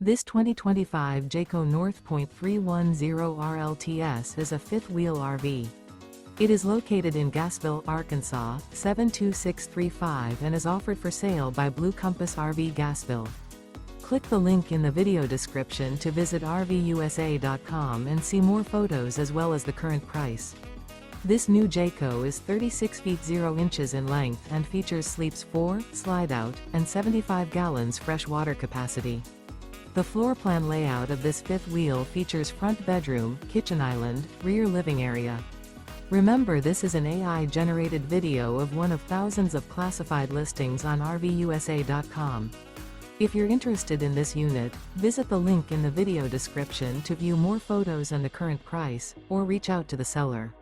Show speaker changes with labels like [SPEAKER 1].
[SPEAKER 1] This 2025 Jayco North Point 310RLTS is a fifth-wheel RV. It is located in Gassville, Arkansas, 72635 and is offered for sale by Blue Compass RV Gassville. Click the link in the video description to visit RVUSA.com and see more photos as well as the current price. This new Jayco is 36 feet 0 inches in length and features sleeps 4, slide-out, and 75 gallons fresh water capacity. The floor plan layout of this fifth wheel features front bedroom, kitchen island, rear living area. Remember, this is an AI-generated video of one of thousands of classified listings on RVUSA.com. If you're interested in this unit, visit the link in the video description to view more photos and the current price, or reach out to the seller.